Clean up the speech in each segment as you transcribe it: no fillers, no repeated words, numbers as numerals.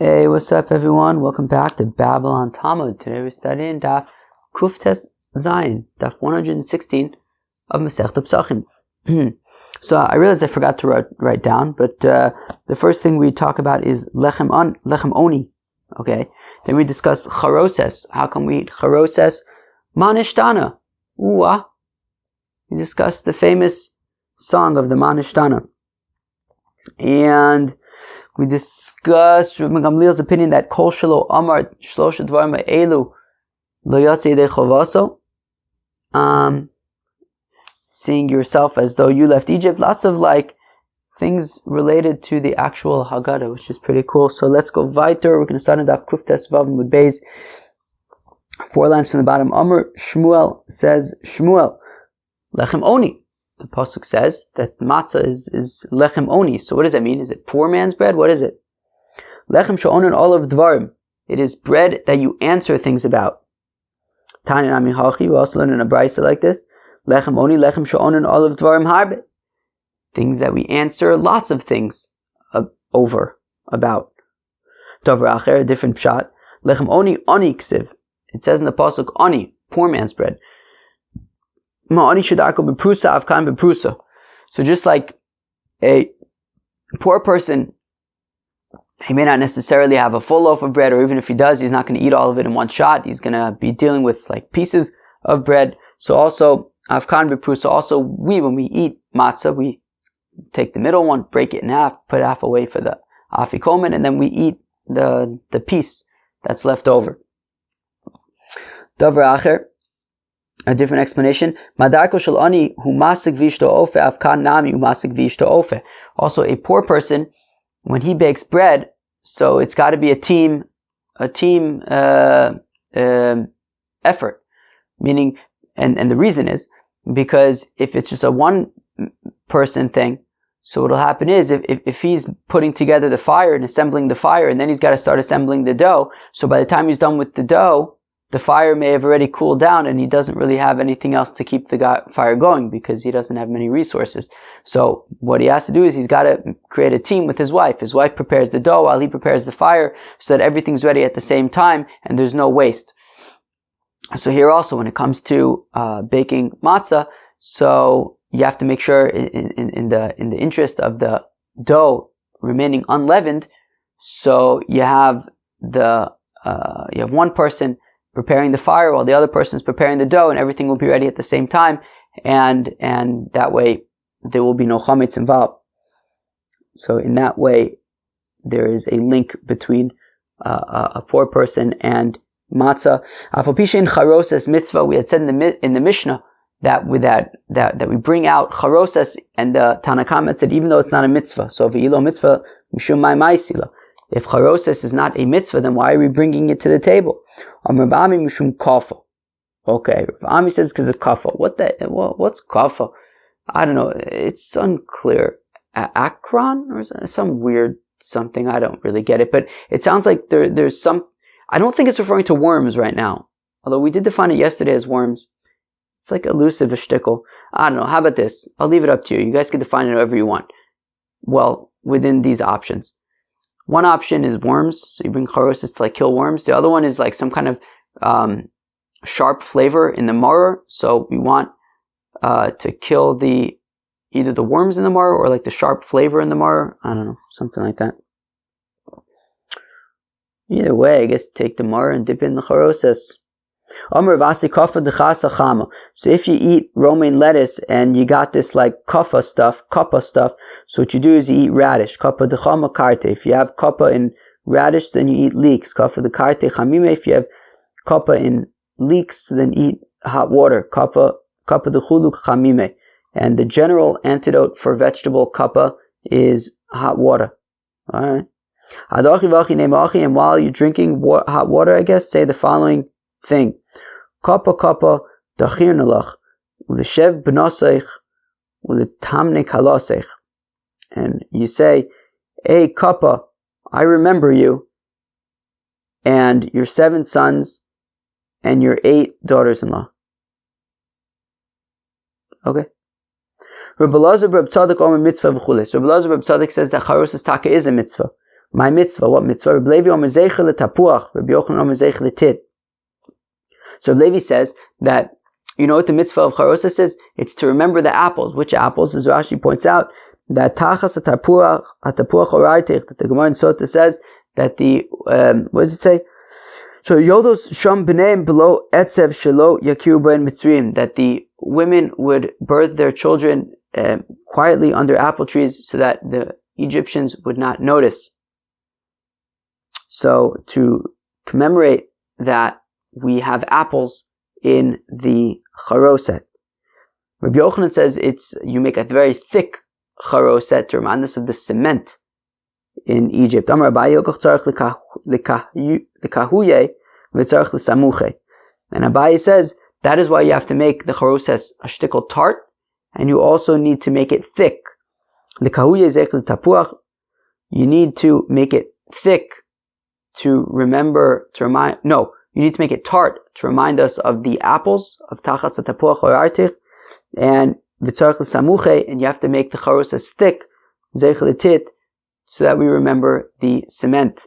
Hey, what's up, everyone? Welcome back to Babylon Talmud. Today we're studying Daf Kuftes Zayin, Daf 116 of Masechet Pesachim. So I realized I forgot to write down, but the first thing we talk about is lechem oni. Okay. Then we discuss Haroses. How can we eat Haroses? Ma nishtana. We discuss the famous song of the Ma nishtana. And we discussed Rabbi Gamliel's opinion that Kol Shelo Amar Shlosha Dvarim Elu Lo Yatze Yedei Chovaso. Seeing yourself as though you left Egypt. Lots of things related to the actual Haggadah, which is pretty cool. So let's go weiter. We're going to start in Daf Kuftes Vav Mud Beis. 4 lines from the bottom. Amar Shmuel says, Shmuel Lechem Oni. The pasuk says that matzah is lechem oni. So what does that mean? Is it poor man's bread? What is it? Lechem she'onen olav dvarim. It is bread that you answer things about. Tanya nami hachi. We also learn in a brisa like this. Lechem oni, lechem she'onen olav dvarim harbe. Things that we answer lots of things about. Davar acher, a different pshat. Lechem oni ksiv. It says in the pasuk oni, poor man's bread. So just like a poor person, he may not necessarily have a full loaf of bread, or even if he does, he's not going to eat all of it in one shot. He's going to be dealing with pieces of bread. So also, avkan beprusa, also when we eat matzah, we take the middle one, break it in half, put half away for the afikomen, and then we eat the piece that's left over. Davar acher. A different explanation. Madarko shel ani hu masik vishto ofe avkan nami hu masik vishto ofe. Also, a poor person, when he bakes bread, so it's got to be a team effort. Meaning, and the reason is because if it's just a one person thing, so what'll happen is if he's putting together the fire and assembling the fire, and then he's got to start assembling the dough. So by the time he's done with the dough, the fire may have already cooled down and he doesn't really have anything else to keep the fire going because he doesn't have many resources. So what he has to do is he's got to create a team with his wife. His wife prepares the dough while he prepares the fire so that everything's ready at the same time and there's no waste. So here also when it comes to baking matzah, so you have to make sure in the interest of the dough remaining unleavened, so you have one person preparing the fire while the other person is preparing the dough, and everything will be ready at the same time, and that way there will be no chametz involved. So in that way, there is a link between a poor person and matzah. Afapishin Haroses mitzvah. We had said in the Mishnah that we bring out Haroses, and the Tanakh said even though it's not a mitzvah. So ve'ilo mitzvah mishum ma'isila. If Haroses is not a mitzvah, then why are we bringing it to the table? Okay, Rav Ami says because of kafa. What's kafa? I don't know. It's unclear. Akron or some weird something. I don't really get it, but it sounds like there's some. I don't think it's referring to worms right now. Although we did define it yesterday as worms. It's elusive, a shtickle. I don't know. How about this? I'll leave it up to you. You guys can define it however you want. Well, within these options. One option is worms, so you bring Haroset to kill worms. The other one is some kind of sharp flavor in the maror. So we want to kill either the worms in the maror or the sharp flavor in the maror. I don't know, something like that. Either way, I guess take the maror and dip it in the Haroset. So if you eat romaine lettuce and you got this kappa stuff, so what you do is you eat radish. Kappa de chama karte. If you have kappa in radish, then you eat leeks. Kappa de karte chamime. If you have kappa in leeks, then eat hot water. Kappa de chuluk chamime. And the general antidote for vegetable kappa is hot water. Alright. And while you're drinking hot water, I guess, say the following thing. Kappa dachir nalach u'leshev b'noseich u'letamne kaloseich. And you say, hey Kappa, I remember you and your 7 sons and your 8 daughters-in-law. Okay. Rabbi Elazar Bar Tzadok Omer mitzvah v'chule. So Rabbi Elazar Bar Tzadok says that Haroset Taka is a mitzvah. My mitzvah, what mitzvah? Rabbi Levi omer zeicha l'tapuach, Rabbi Yochanan omer zeicha l'tit. So Rabbi Levi says that, you know what the mitzvah of Haroset is? It's to remember the apples. Which apples? As Rashi points out, that tachas hatapuach oraitich, that the Gemara in Sota says that the, what does it say? So yodos sham b'neim below etzev shelo yakiru ben mitzrim, that the women would birth their children quietly under apple trees so that the Egyptians would not notice. So to commemorate that, we have apples in the Haroset. Rabbi Yochanan says you make a very thick Haroset to remind us of the cement in Egypt. And Abaye says that is why you have to make the Haroset a shtickle tart, and you also need to make it thick. You need to make it thick you need to make it tart to remind us of the apples of tachas hatapuach orartich, and v'tzarich l'samuche, and you have to make the Haroset thick, zeich l'tit, so that we remember the cement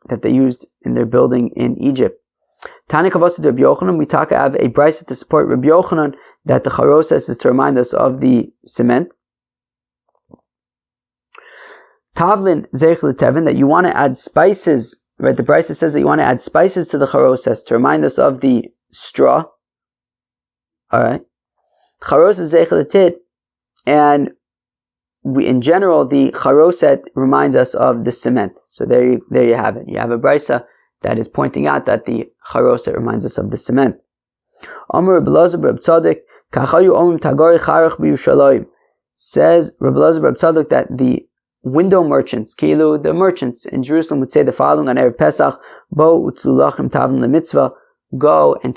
that they used in their building in Egypt. Tani kavasa Rabbi Yochanan, we have a brisa to support Rabbi Yochanan that the Haroset is to remind us of the cement. Tavlin zeich l'tevin, that you want to add spices. Right, the brisa says that you want to add spices to the Haroset to remind us of the straw. Alright. Haroset zeich l'tit, and in general, the Haroset reminds us of the cement. So there you have it. You have a brisa that is pointing out that the Haroset reminds us of the cement. Amar Rabbi Elazar Reb Tzadok, kachayu omim tagori charach b'Yushalayim. Says Rabbi Elazar Reb Tzadok that the window merchants, the merchants in Jerusalem would say the following on Erev Pesach: Bo utlu lachem tavim lemitzvah. Come and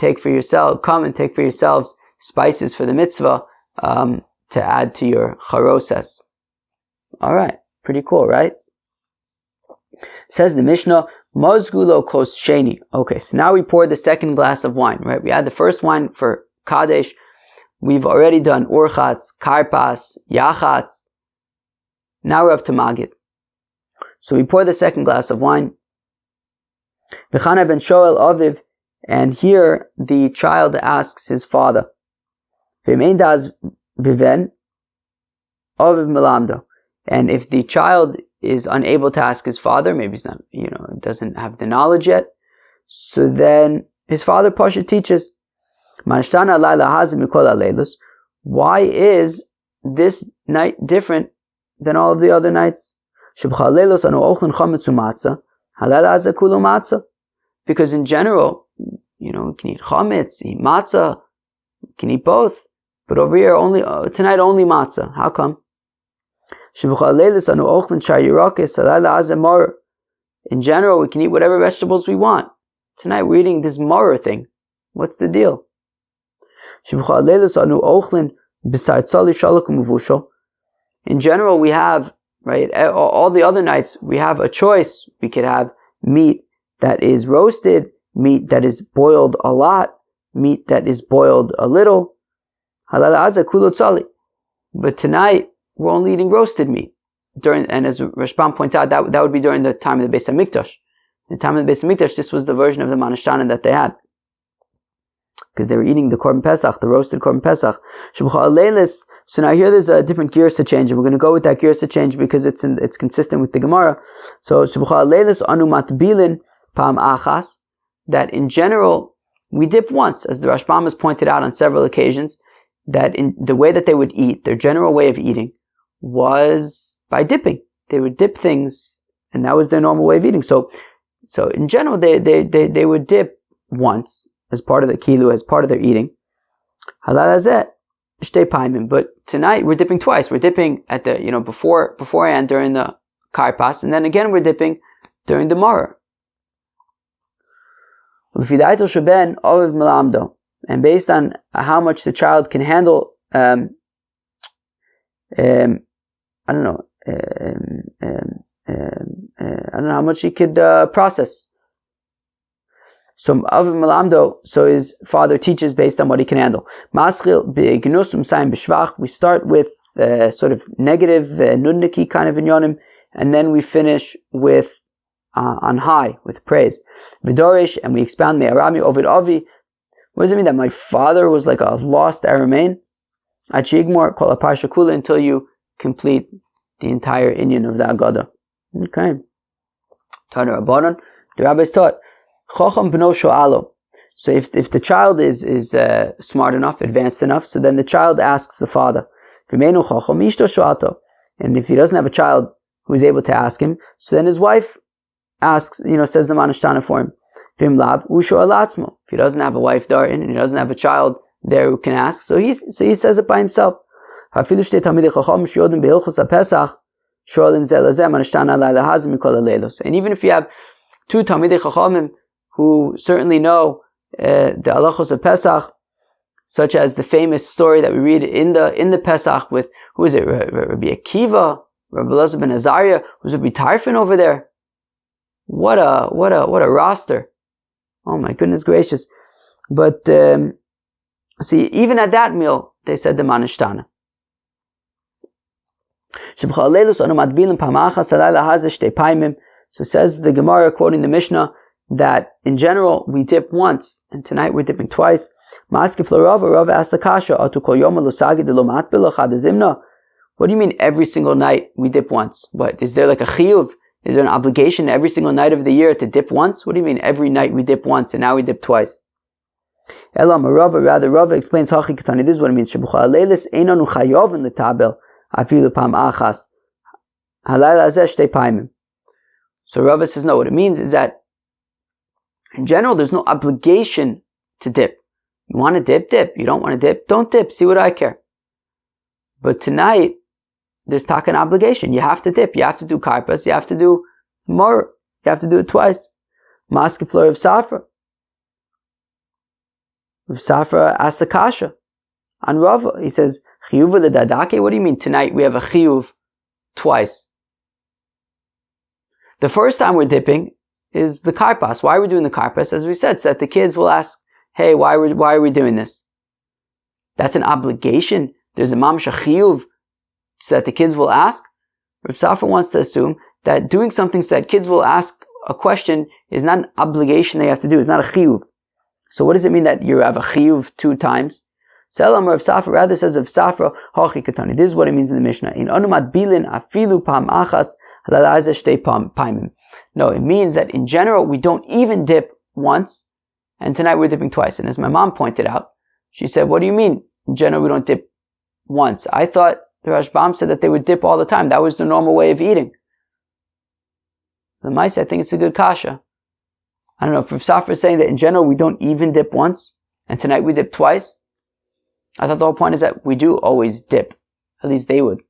take for yourselves spices for the mitzvah to add to your Haroset. Alright, pretty cool, right? Says the Mishnah, Mazgulo kos sheni. Okay, so now we pour the second glass of wine, right? We had the first wine for Kadesh. We've already done Urchatz, Karpas, Yachatz. Now we're up to Magid. So we pour the second glass of wine. V'chana ben Shoel Aviv, and here the child asks his father, V'mein daz biven Aviv melamdo. And if the child is unable to ask his father, maybe he's not, doesn't have the knowledge yet, so then his father Pasha teaches. Nishtana layla hazim mikol haleilos. Why is this night different than all of the other nights? Because in general, we can eat chametz, eat matzah, we can eat both. But over here, tonight only matzah. How come? In general, we can eat whatever vegetables we want. Tonight we're eating this maror thing. What's the deal? In general, we have, right, all the other nights, we have a choice. We could have meat that is roasted, meat that is boiled a lot, meat that is boiled a little. But tonight, we're only eating roasted meat. And as Rashbam points out, that would be during the time of the Beis HaMikdash. In the time of the Beis HaMikdash, this was the version of the nishtana that they had. Because they were eating the Korban Pesach, the roasted Korban Pesach. So now here there's a different girsa change, and we're going to go with that girsa change because it's consistent with the Gemara. So anu matbilin pam achas, that in general we dip once, as the Rashbam has pointed out on several occasions, that in the way that they would eat, their general way of eating was by dipping. They would dip things, and that was their normal way of eating. So in general they would dip once as part of the kilu, as part of their eating. But tonight we're dipping twice. We're dipping at the beforehand during the karpas, and then again we're dipping during the maror. And based on how much the child can handle, I don't know how much he could process. So Aviv Malamdo, so his father teaches based on what he can handle. We start with sort of negative nudniki kind of inyonim, and then we finish with on high, with praise. Vidorish, and we expound Me'arami Ovid Avi. What does it mean that my father was like a lost Aramean? Achigmor Kol Parsha Kula, until you complete the entire inyan of the Agada. Okay. Tana Rabbanon, the rabbis taught Chocham B'no Sho'alo. So if the child is smart enough, advanced enough, so then the child asks the father. And if he doesn't have a child who is able to ask him, so then his wife asks, says the nishtana for him. If he doesn't have a wife there and he doesn't have a child there who can ask, so he says it by himself. And even if you have two Talmidei Chachamim who certainly know the halachos of Pesach, such as the famous story that we read in the Pesach with, who is it, Rabbi Akiva, Rabbi Elazar ben Azariah, who's Rabbi Tarfon over there. What a roster! Oh my goodness gracious! But see, even at that meal, they said the nishtana. So says the Gemara, quoting the Mishnah, that in general we dip once, and tonight we're dipping twice. What do you mean every single night we dip once? What, is there like a chiyuv? Is there an obligation every single night of the year to dip once? What do you mean every night we dip once and now we dip twice? Rather, Rava explains, this is what it means. So Rava says, no, what it means is that in general, there's no obligation to dip. You want to dip, dip. You don't want to dip, don't dip. See what I care. But tonight, there's an obligation. You have to dip. You have to do karpas. You have to do more. You have to do it twice. Maske floor of Safra. Of Safra Asakasha. On Rava, he says, Chiyuv l'dadake. What do you mean tonight we have a chiyuv twice? The first time we're dipping is the karpas. Why are we doing the karpas? As we said, so that the kids will ask, hey, why are we doing this? That's an obligation. There's a mam shachiyuv, so that the kids will ask. Rav Safra wants to assume that doing something so that kids will ask a question is not an obligation they have to do. It's not a chiyuv. So what does it mean that you have a chiyuv 2 times? Selam Rav Safra rather says of Safra, Hachi Katani. This is what it means in the Mishnah. In onumat bilin afilu pam achas. No, it means that in general we don't even dip once, and tonight we're dipping twice. And as my mom pointed out, she said, what do you mean in general we don't dip once? I thought the Rashbam said that they would dip all the time. That was the normal way of eating. The Maisa, I think it's a good kasha. I don't know, if Safra is saying that in general we don't even dip once, and tonight we dip twice, I thought the whole point is that we do always dip. At least they would.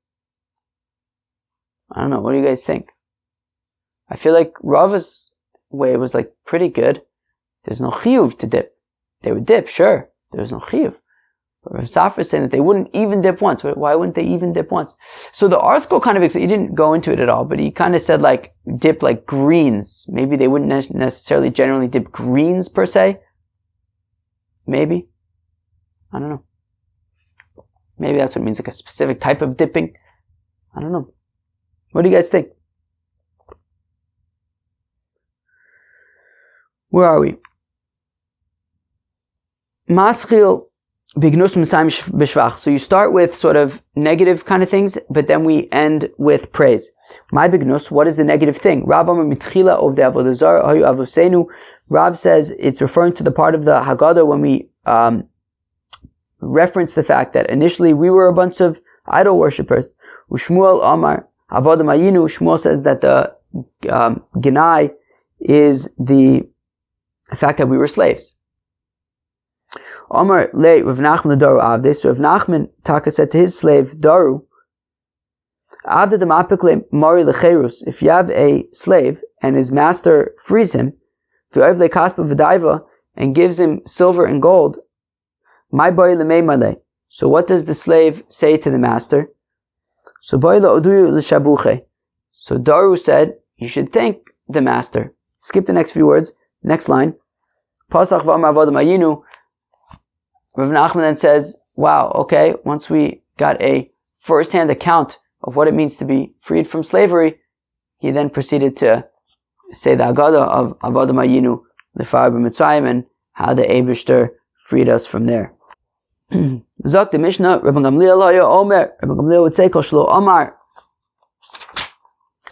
I don't know, what do you guys think? I feel like Rava's way was like pretty good. There's no chiyuv to dip. They would dip, sure. There's no chiyuv. But Rav Safra is saying that they wouldn't even dip once. Why wouldn't they even dip once? So the article kind of, he didn't go into it at all, but he kind of said like, dip like greens. Maybe they wouldn't necessarily generally dip greens per se. Maybe. I don't know. Maybe that's what it means, like a specific type of dipping. I don't know. What do you guys think? Where are we? Maschil bignus misayim b'shvach. So you start with sort of negative kind of things, but then we end with praise. My bignus, what is the negative thing? Rav says it's referring to the part of the Haggadah when we reference the fact that initially we were a bunch of idol worshippers. Ushmuel Amar Avodim Ayinu. Shmuel says that the Ginai is the fact that we were slaves. Amar Le Rav Nachman Daru Avde. So Rav Nachman Taka said to his slave Daru, Avde de Mapikle Mari Lecherus. If you have a slave and his master frees him, V'oiv Le Kaspa V'daiva, and gives him silver and gold, my boy le male. So what does the slave say to the master? So boy le oduyu l'shabuche. So Daru said, you should thank the master. Skip the next few words. Next line. Pasach v'amar avodim ayinu. Rav Nachman then says, wow, okay, once we got a first-hand account of what it means to be freed from slavery, he then proceeded to say the Haggadah of Avodah Mayinu, the fire of Mitzrayim, and how the Eibishter freed us from there. Zok the Mishnah, Rabbi Gamliel Hoya Omer, Rabbi Gamliel would say, Kol Shlo Omar,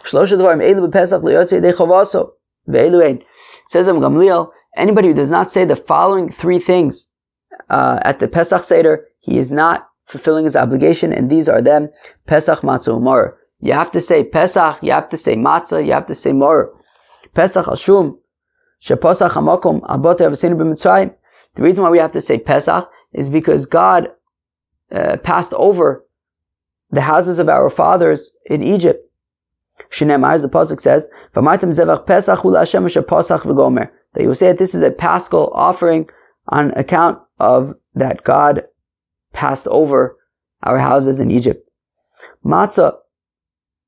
Shlosha Dvarim Eilu B'Pesach L'Yotzei Yedei Chavaso, Ve'elu Ein. Says Rabbi Gamliel, anybody who does not say the following three things at the Pesach Seder, he is not fulfilling his obligation, and these are them: Pesach, Matzah, Umar. You have to say Pesach, you have to say Matzah, you have to say Umar. Pesach Ashum, Shepasach Hamakom Abote Avasenu B'Mitzrayim. The reason why we have to say Pesach is because God passed over the houses of our fathers in Egypt. Shneimar, as the pasuk says, "V'martem zevach Pesach hu LaHashem shepasach v'gomer." That you will say that this is a paschal offering on account of that God passed over our houses in Egypt. Matzah.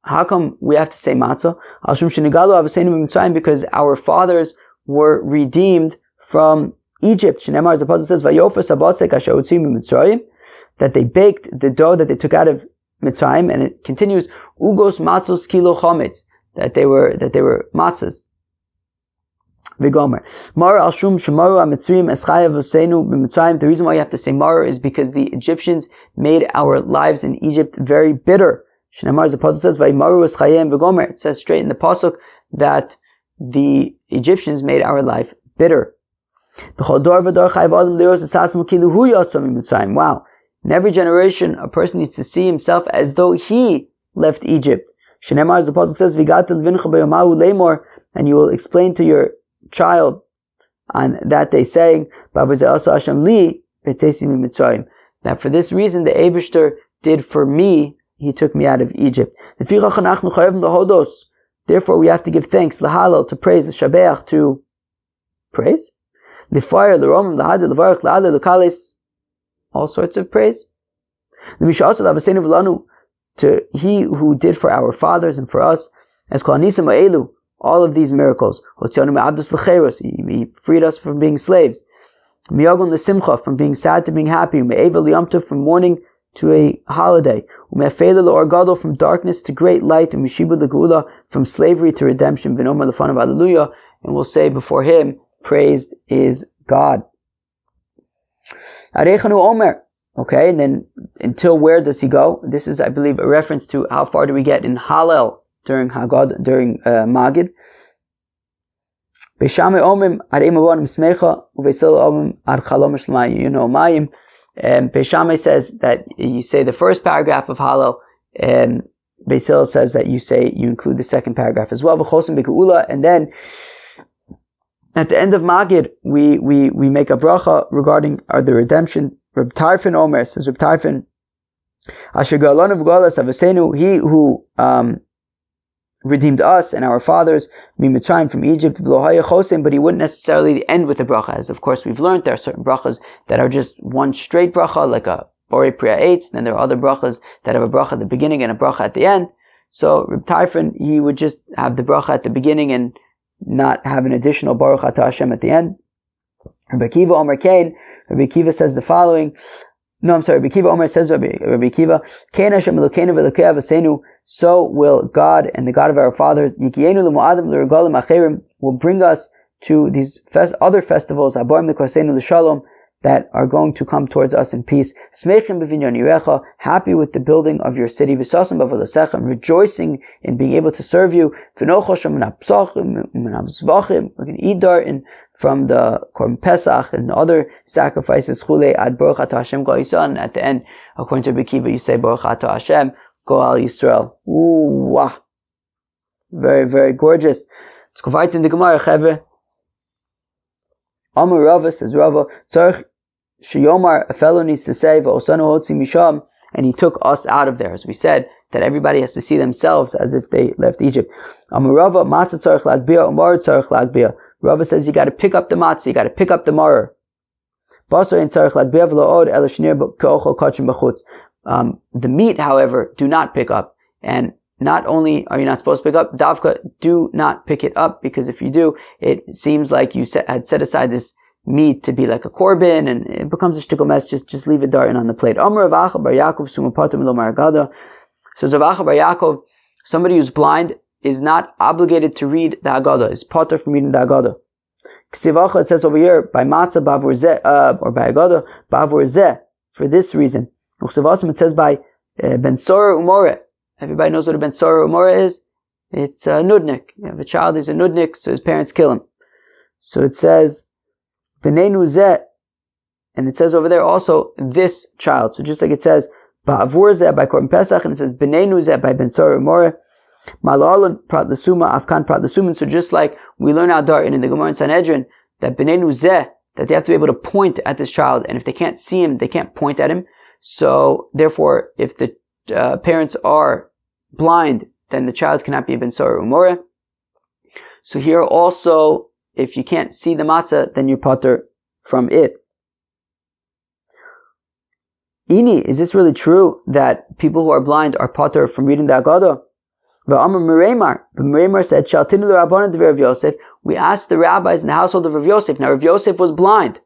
How come we have to say matzah? Because our fathers were redeemed from Egypt. Shneimar, as the pasuk says, that they baked the dough that they took out of Mitzrayim, and it continues, Ugos matzos kilo chometz, that they were matzahs. V'gomer. Mar al shum shemaru ha-Mitzrayim eschaya v'seinu b'Mitzrayim. The reason why you have to say mar is because the Egyptians made our lives in Egypt very bitter. Shneimar, as the pasuk says, V'yimaru eschayim v'gomer. It says straight in the pasuk that the Egyptians made our life bitter. Wow. In every generation, a person needs to see himself as though he left Egypt. Shneimar, as the pasuk says, and you will explain to your child on that day, saying, that for this reason the Eibishter did for me, he took me out of Egypt. Therefore we have to give thanks, lahalal, to praise, l'shabeach, to praise, l'fire, l'romim, l'hadir, l'varach, l'adar, l'kalis, all sorts of praise. To he who did for our fathers and for us, as all of these miracles. He freed us from being slaves. From being sad to being happy. From mourning to a holiday. From darkness to great light. From slavery to redemption. And we'll say before him, praised is God. Okay, and then until where does he go? This is, I believe, a reference to how far do we get in Hallel during Magid. Beishamai says that you say the first paragraph of Hallel, and Beis Hillel says that you include the second paragraph as well. And then at the end of Magid, we make a bracha regarding the redemption. Reb Tarfon Omer says, Reb Tarfon, Asher Galon V'Golas Avasenu, he who redeemed us and our fathers Mitzrayim from Egypt, but he wouldn't necessarily end with the bracha. As of course we've learned, there are certain brachas that are just one straight bracha, like a Borei Priya Eitz. Then there are other brachas that have a bracha at the beginning and a bracha at the end. So Reb Tarfon, he would just have the bracha at the beginning and not have an additional Baruch Atah Hashem at the end. Rabbi Akiva Omer Kain, Rabbi Akiva says the following. Rabbi Akiva Omer says, Rabbi Akiva, Kain Hashem Elokeinu v'Elokei Avosenu, so will God and the God of our fathers, Yikienu l'Mo'adim l'Regalim Acherim, will bring us to these other festivals, Haborim l'Kosenu l'Shalom, that are going to come towards us in peace. Smechim b'vinyan yirecha, happy with the building of your city. V'sasam b'avodosechem, rejoicing in being able to serve you. V'nochosham m'napsachim, m'napzvachim, we're going to eat dartin from the Korban Pesach and other sacrifices. Chule ad Baruch Atah Hashem Go Yisrael. At the end, according to Rabbi Akiva, you say Baruch Atah Hashem Go Al Yisrael. Ooh, wow. Very, very gorgeous. Let's go right in the Gemara, Chevre. Amar Rava, says Rava, Tzarech Sheyomar, a fellow needs to say, V'osanu hotzi misham, and he took us out of there. As we said, that everybody has to see themselves as if they left Egypt. Amar Rava, Matzah tzarech lagbia, Umar tzarech lagbia. Rava says you got to pick up the matzah, you got to pick up the maror. The meat, however, do not pick up. And not only are you not supposed to pick up, davka, do not pick it up, because if you do, it seems like you had set aside this meat to be like a korban, and it becomes a shtickle mess. Just leave it darting on the plate. Amar Rav Acha bar Yaakov sumapatim lo maragada. So Rav Acha bar Yaakov, somebody who's blind, is not obligated to read the Haggadah, is potter from reading the Haggadah. Ksivacha, it says over here, by matzah bavur zeh, or by Haggadah, bavur zeh, for this reason. Uchsevasim, it says by ben sora umore. Everybody knows what a ben sora umore is? It's a nudnik. You have a child, he's a nudnik, so his parents kill him. So it says, b'neinu zeh, and it says over there also, this child. So just like it says, ba'avur zeh by Korban Pesach, and it says, b'neinu zeh by ben sora umore. Mal'alan prat l'suma, afkan prat l'suman. So just like we learn out there in the Gemara in Sanhedrin, that b'neinu zeh, that they have to be able to point at this child, and if they can't see him, they can't point at him. So therefore, if the parents are blind, then the child cannot be a ben sora umore. So here also, if you can't see the matzah, then you're pater from it. Ini, is this really true that people who are blind are pater from reading the Haggadah? Mereimar said, Shaltinu l'Rabbanan d'Rav Yosef. We asked the rabbis in the household of Rav Yosef. Now Rav Yosef was blind.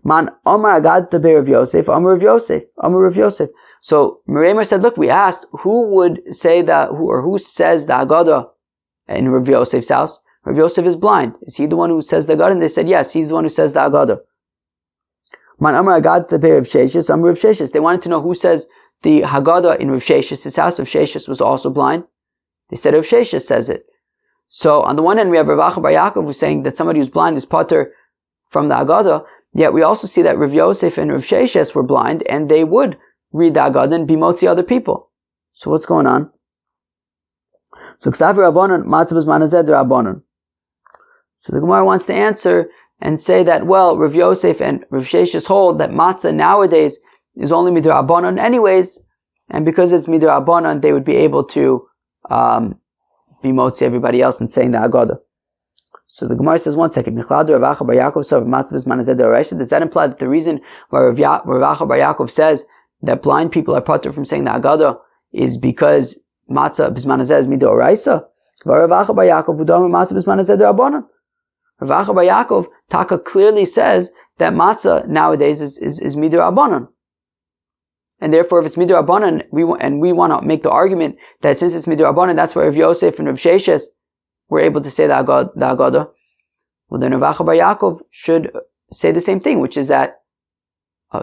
Man Omar Agad d'Be Rav Yosef, Omar Rav Yosef, Omar Rav Yosef. So Mereimar said, look, we asked who would say that, who says the Haggadah in Rav Yosef's house. Rav Yosef is blind. Is he the one who says the Haggadah? And they said, yes, he's the one who says the Haggadah. Man Amar Agad d'Be Rav Sheshes, Amar Rav Sheshes. They wanted to know who says the Haggadah in Rav Sheshes' house. Rav Sheshes was also blind. They said Rav Sheshes says it. So on the one hand, we have Rav Acha bar Yaakov who's saying that somebody who's blind is pater from the Haggadah. Yet we also see that Rav Yosef and Rav Sheshes were blind, and they would read the Haggadah and be motzi other people. So what's going on? So Ksav Rabbanon Matzav B'zman Hazeh D'Rabbanon. So the Gemara wants to answer and say that, well, Rav Yosef and Rav Sheshes hold that matzah nowadays is only midrabanan anyways, and because it's midrabanan, they would be able to be motzi everybody else and saying the Haggadah. So the Gemara says, one second, does that imply that the reason why Rav Acha bar Yaakov says that blind people are patur from saying the Haggadah is because matzah b'zman hazeh is midoraisa? Rav Acha bar Yaakov udam matzah b'zman hazeh d'Rabbanan. Rav Acha bar Yaakov Taka clearly says that matzah nowadays is midorabanan. And therefore, if it's midorabanan, we want to make the argument that since it's midorabanan, that's why Rav Yosef and Rav Sheshes were able to say the Haggadah. Well, then Rav Acha bar Yaakov should say the same thing, which is that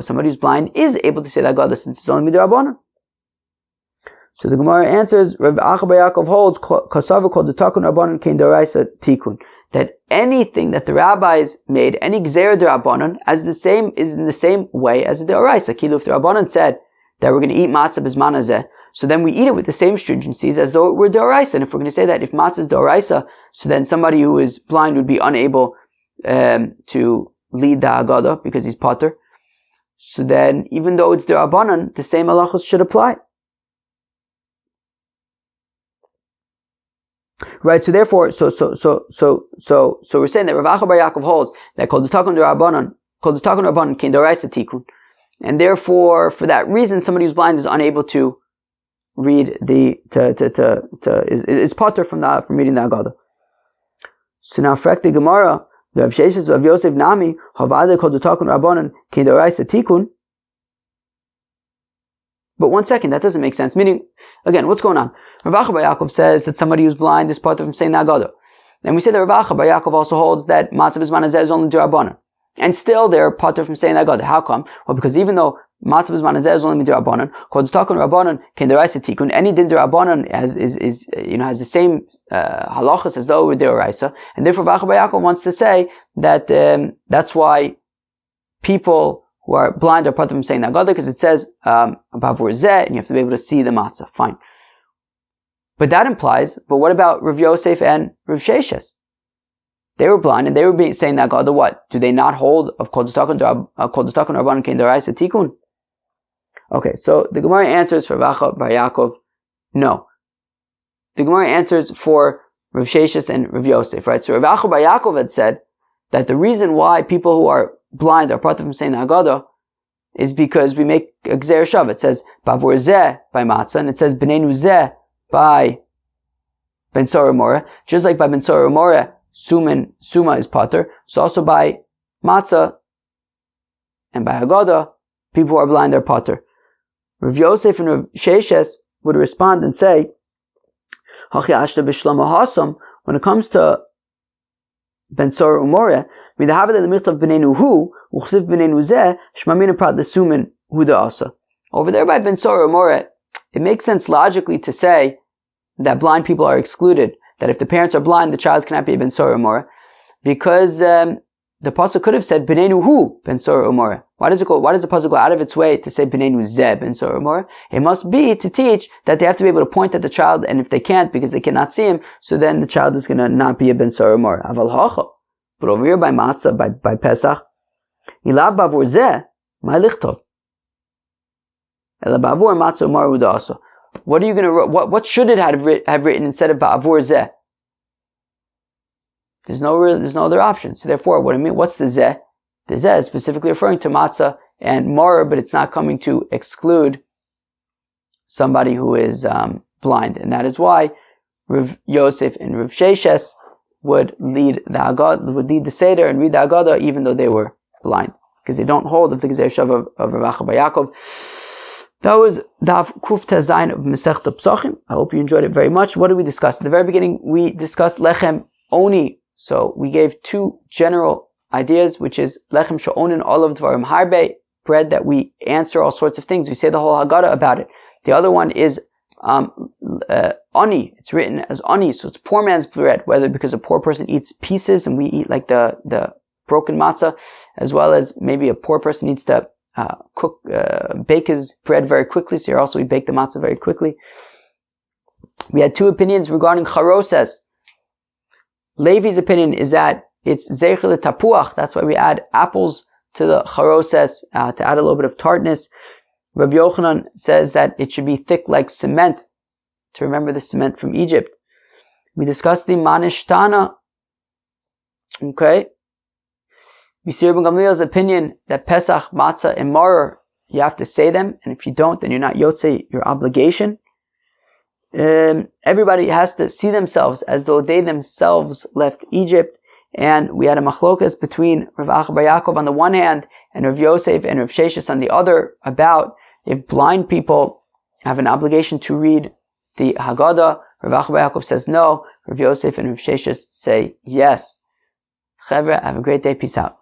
somebody who's blind is able to say the Haggadah since it's only midorabanan. So the Gemara answers, Rav Acha bar Yaakov holds kasavu called the takun rabbanan kein daraisa tikun, that anything that the rabbis made, any gzera d'Rabbanan, is in the same way as the daraisa. Kilu, if the Rabbanan said that we're going to eat matzah b'zman hazeh, so then we eat it with the same stringencies as though it were daraisa. And if we're going to say that if matzah is daraisa, so then somebody who is blind would be unable to lead the Haggadah because he's pater. So then, even though it's d'Rabbanan, the same halachos should apply. Right, so therefore, so we're saying that Rav Acha bar Yaakov holds that called the takun d'Rabbanan kin d'oraisa tikun, and therefore, for that reason, somebody who's blind is unable to read is pater from reading the Haggadah. So now, frek the Gemara, Rav Sheshes Rav Yosef Nami Havada called the takun d'Rabbanan kin d'oraisa tikun. But one second, that doesn't make sense. Meaning, again, what's going on? Rav Acha bar Yaakov says that somebody who's blind is pater from saying the Haggadah. And we say that Rav Acha bar Yaakov also holds that matzah b'zman hazeh is only d'Rabbanan. And still they're pater from saying the Haggadah. How come? Well, because even though matzah b'zman hazeh is only d'Rabbanan, called takun Rabbanan ken d'oraisa tikun, any din d'Rabbanan has the same halachas as though it were d'oraisa. And therefore Rav Acha bar Yaakov wants to say that that's why people who are blind are pater from saying the Haggadah, because it says bavur zeh, and you have to be able to see the matzah. Fine. But that implies, but what about Rav Yosef and Rav Sheshes? They were blind and they were saying the Haggadah. What? Do they not hold of kol takun rabbanan kein d'oraisa tikun? Okay, so the Gemara answers for Rav Acha bar Yaakov, no. The Gemara answers for Rav Sheshes and Rav Yosef, right? So Rav Acha bar Yaakov had said that the reason why people who are blind are pater from saying the Haggadah is because we make a gzer shav. It says bavur zeh by matzah, and it says b'neinu zeh by ben sora umore. Just like by ben sora umore, suma is pater, so also by matzah and by Haggadah, people who are blind are pater. Rav Yosef and Rav Sheshes would respond and say, When it comes to Ben Sora Umore, over there by Ben Sora Umore, it makes sense logically to say that blind people are excluded, that if the parents are blind, the child cannot be Ben Sora Umore, because the pasuk could have said B'neinu hu Ben Sora Umore. Why does the pasuk go out of its way to say B'neinu zeh Ben Sora Umore? It must be to teach that they have to be able to point at the child, and if they can't because they cannot see him, so then the child is going to not be a Ben Sora Umore. Aval hacha. But over here by matzah, by Pesach, ilab bavur zeh my lichtov. Ela bavur matzah umar udasa. What are you going to? What should it have written instead of bavur zeh? There's no other option. So therefore, what I mean, what's the zeh? The zeh is specifically referring to matzah and maror, but it's not coming to exclude somebody who is blind, and that is why Rav Yosef and Rav Sheshes would lead the Seder and read the Haggadah even though they were blind, because they don't hold of the Gezer Shav of Rav Acha bar Yaakov. That was Daf Kuf Tezayin of Masechta Pesachim. I hope you enjoyed it very much. What did we discuss? At the very beginning, we discussed Lechem Oni. So we gave two general ideas, which is Lechem Sha'onin Olav Dvarim Harbe, bread that we answer all sorts of things. We say the whole Haggadah about it. The other one is Ani. It's written as Ani, so it's poor man's bread, whether because a poor person eats pieces and we eat like the broken matzah, as well as maybe a poor person needs to bake his bread very quickly, so here also we bake the matzah very quickly. We had two opinions regarding Haroset. Levi's opinion is that it's Zeichel Tapuach, that's why we add apples to the Haroset to add a little bit of tartness. Rabbi Yochanan says that it should be thick like cement, to remember the cement from Egypt. We discussed the nishtana. Okay. We see Rabbi Gamliel's opinion that Pesach, Matzah, and Maror, you have to say them, and if you don't, then you're not Yotzei your obligation. Everybody has to see themselves as though they themselves left Egypt, and we had a machlokas between Rav Acha bar Yaakov on the one hand and Rav Yosef and Rav Sheshes on the other about if blind people have an obligation to read the Haggadah. Rav Acha bar Yaakov says no. Rav Yosef and Rav Sheshes say yes. Chevra, have a great day. Peace out.